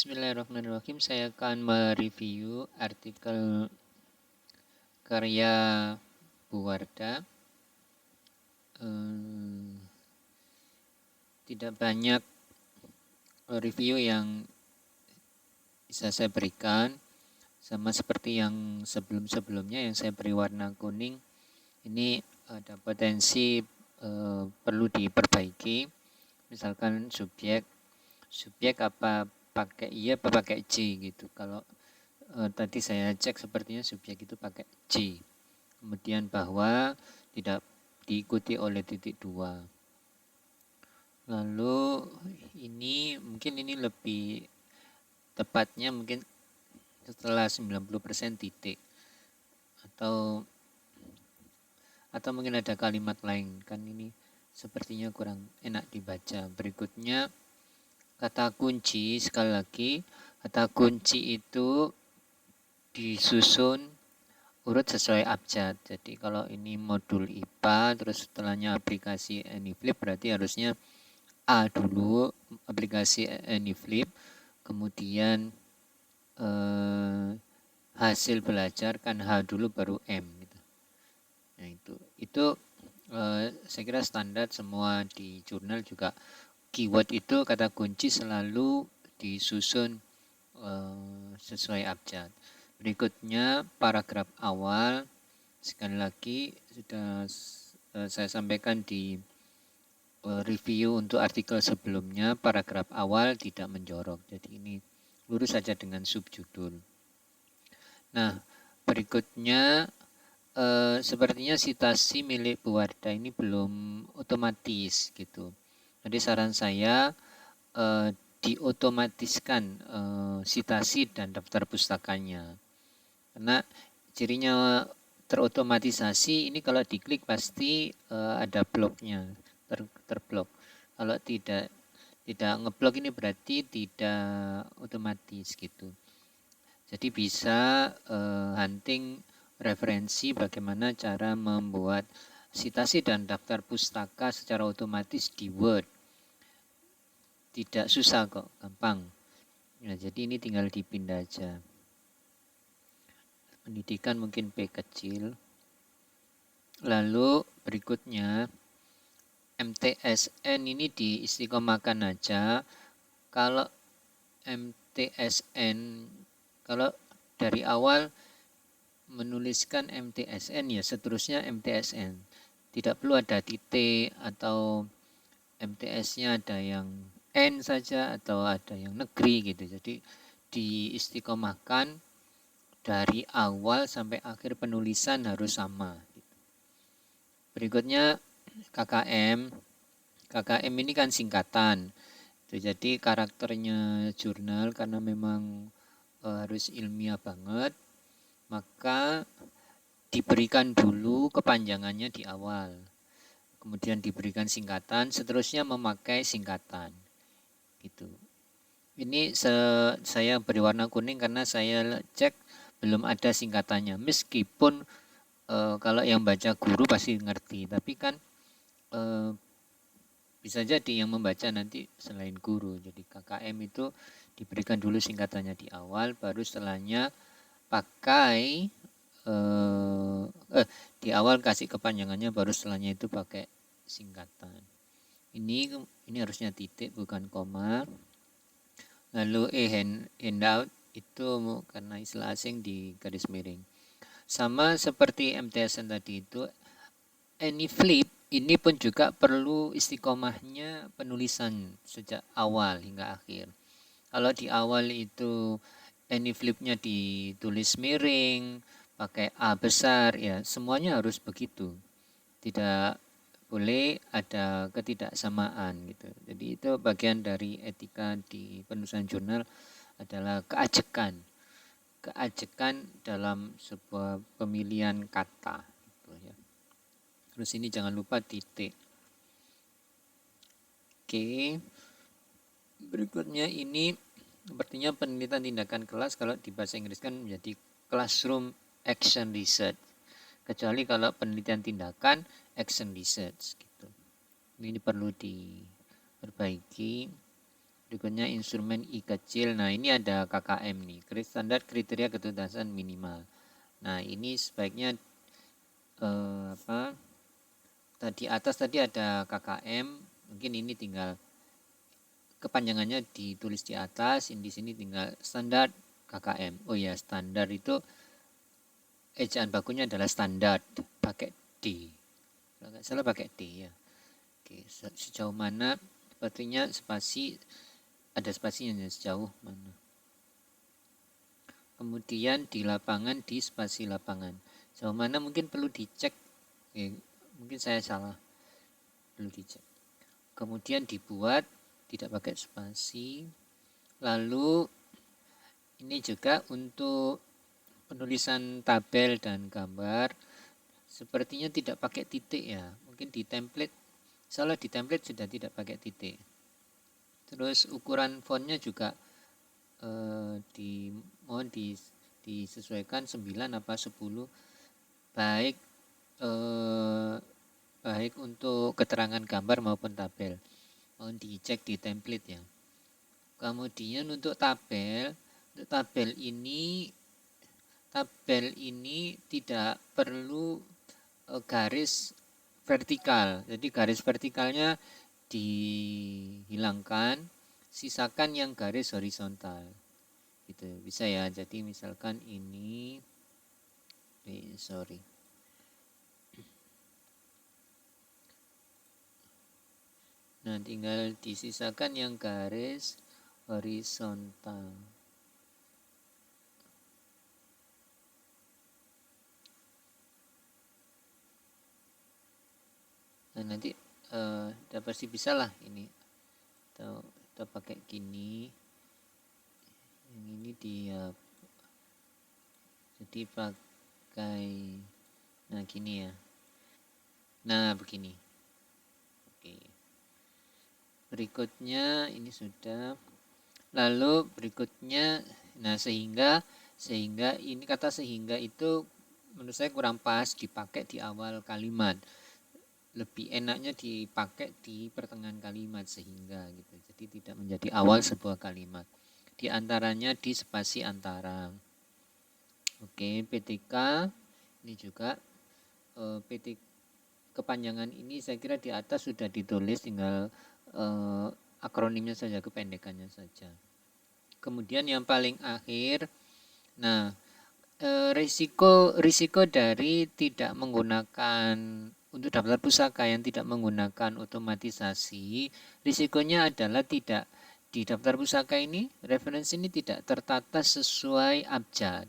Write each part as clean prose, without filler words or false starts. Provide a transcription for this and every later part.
Bismillahirrahmanirrahim. Saya akan mereview artikel karya Buwarda. Tidak banyak review yang bisa saya berikan, sama seperti yang sebelum-sebelumnya yang saya beri warna kuning. Ini ada potensi perlu diperbaiki. Misalkan subjek apa pakai I apa pakai J gitu. Kalau tadi saya cek sepertinya subjek itu pakai J. Kemudian bahwa tidak diikuti oleh titik 2. Lalu mungkin ini lebih tepatnya mungkin setelah 90% titik. Atau mungkin ada kalimat lain, kan ini sepertinya kurang enak dibaca. Berikutnya kata kunci, sekali lagi kata kunci itu disusun urut sesuai abjad. Jadi kalau ini modul IPA terus setelahnya aplikasi AnyFlip, berarti harusnya A dulu aplikasi AnyFlip, kemudian hasil belajar kan H dulu baru M gitu. Nah itu saya kira standar semua di jurnal juga. Keyword itu kata kunci selalu disusun sesuai abjad. Berikutnya paragraf awal, sekali lagi sudah saya sampaikan di review untuk artikel sebelumnya, paragraf awal tidak menjorok. Jadi ini lurus saja dengan subjudul. Nah, berikutnya sepertinya sitasi milik Buwarda ini belum otomatis gitu. Jadi saran saya diotomatiskan sitasi dan daftar pustakanya. Karena cirinya terotomatisasi ini kalau diklik pasti ada bloknya, terblok. Kalau tidak ngeblok ini berarti tidak otomatis gitu. Jadi bisa hunting referensi bagaimana cara membuat sitasi dan daftar pustaka secara otomatis di Word. Tidak susah kok, gampang. Nah, jadi ini tinggal dipindah aja. Pendidikan mungkin P kecil. Lalu berikutnya MTSN ini diistiqomahkan aja. Kalau MTSN, kalau dari awal menuliskan MTSN ya seterusnya MTSN. Tidak perlu ada titik atau MTS-nya ada yang N saja atau ada yang negeri gitu. Jadi diistiqomahkan dari awal sampai akhir penulisan harus sama. Berikutnya KKM. KKM ini kan singkatan. Jadi karakternya jurnal karena memang harus ilmiah banget, maka diberikan dulu kepanjangannya di awal. Kemudian diberikan singkatan, seterusnya memakai singkatan. Gitu. Ini saya beri warna kuning karena saya cek belum ada singkatannya. Meskipun kalau yang baca guru pasti ngerti, tapi kan bisa jadi yang membaca nanti selain guru. Jadi KKM itu diberikan dulu singkatannya di awal, baru setelahnya pakai di awal kasih kepanjangannya, baru setelahnya itu pakai singkatan. Ini harusnya titik bukan koma. Lalu handout itu karena istilah asing di garis miring. Sama seperti MTSN tadi itu, AnyFlip ini pun juga perlu istiqomahnya penulisan sejak awal hingga akhir. Kalau di awal itu AnyFlip-nya ditulis miring, pakai A besar, ya semuanya harus begitu. Tidak boleh ada ketidaksamaan gitu. Jadi itu bagian dari etika di penulisan jurnal adalah keajekan dalam sebuah pemilihan kata. Gitu ya. Terus ini jangan lupa titik. Oke. Berikutnya ini sepertinya penelitian tindakan kelas, kalau di bahasa Inggris kan menjadi classroom action research. Kecuali kalau penelitian tindakan action research gitu. Ini perlu diperbaiki. Berikutnya instrumen I kecil. Nah, ini ada KKM nih, standar kriteria ketuntasan minimal. Nah, ini sebaiknya tadi atas tadi ada KKM, mungkin ini tinggal kepanjangannya ditulis di atas, di sini tinggal standar KKM. Oh ya, standar itu ejaan bakunya adalah standar, pakai D. Kalau nggak salah pakai D ya. Oke, sejauh mana sepertinya spasi ada spasinya sejauh mana. Kemudian di lapangan, di spasi lapangan. Sejauh mana mungkin perlu dicek. Mungkin saya salah. Perlu dicek. Kemudian dibuat tidak pakai spasi. Lalu ini juga untuk penulisan tabel dan gambar sepertinya tidak pakai titik ya. Mungkin di template, salah di template sudah tidak pakai titik. Terus ukuran fontnya juga mohon disesuaikan 9 apa 10, baik baik untuk keterangan gambar maupun tabel. Mohon dicek di template ya. Kemudian untuk tabel ini tidak perlu garis vertikal. Jadi garis vertikalnya dihilangkan, sisakan yang garis horizontal. Gitu bisa ya. Jadi misalkan ini Nah, tinggal disisakan yang garis horizontal. Nah, nanti udah pasti bisa lah ini. Kita pakai gini. Yang ini dia. Jadi pakai gini ya. Nah, begini. Oke. Berikutnya ini sudah. Lalu berikutnya sehingga ini kata sehingga itu menurut saya kurang pas dipakai di awal kalimat. Lebih enaknya dipakai di pertengahan kalimat sehingga gitu. Jadi tidak menjadi awal sebuah kalimat. Di antaranya di spasi antara. Oke, PTK ini juga PT kepanjangan ini saya kira di atas sudah ditulis, tinggal akronimnya saja, kependekannya saja. Kemudian yang paling akhir, risiko dari tidak menggunakan untuk daftar pusaka yang tidak menggunakan otomatisasi, risikonya adalah tidak di daftar pusaka ini, referensi ini tidak tertata sesuai abjad.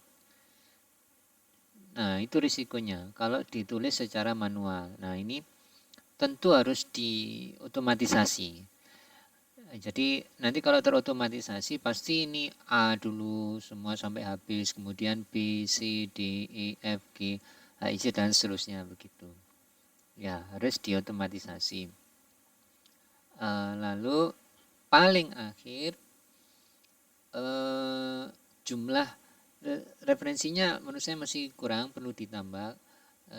Nah, itu risikonya kalau ditulis secara manual. Nah, ini tentu harus diotomatisasi. Jadi nanti kalau terotomatisasi pasti ini A dulu semua sampai habis, kemudian B, C, D, E, F, G, H, I, J dan seterusnya begitu. Ya, harus diotomatisasi. Lalu paling akhir jumlah referensinya menurut saya masih kurang, perlu ditambah.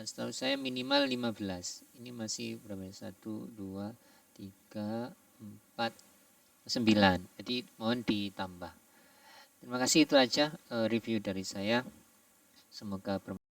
Setahu saya minimal 15. Ini masih berapa? 1, 2, 3, 4, 9. Jadi mohon ditambah. Terima kasih, itu aja review dari saya. Semoga bermanfaat.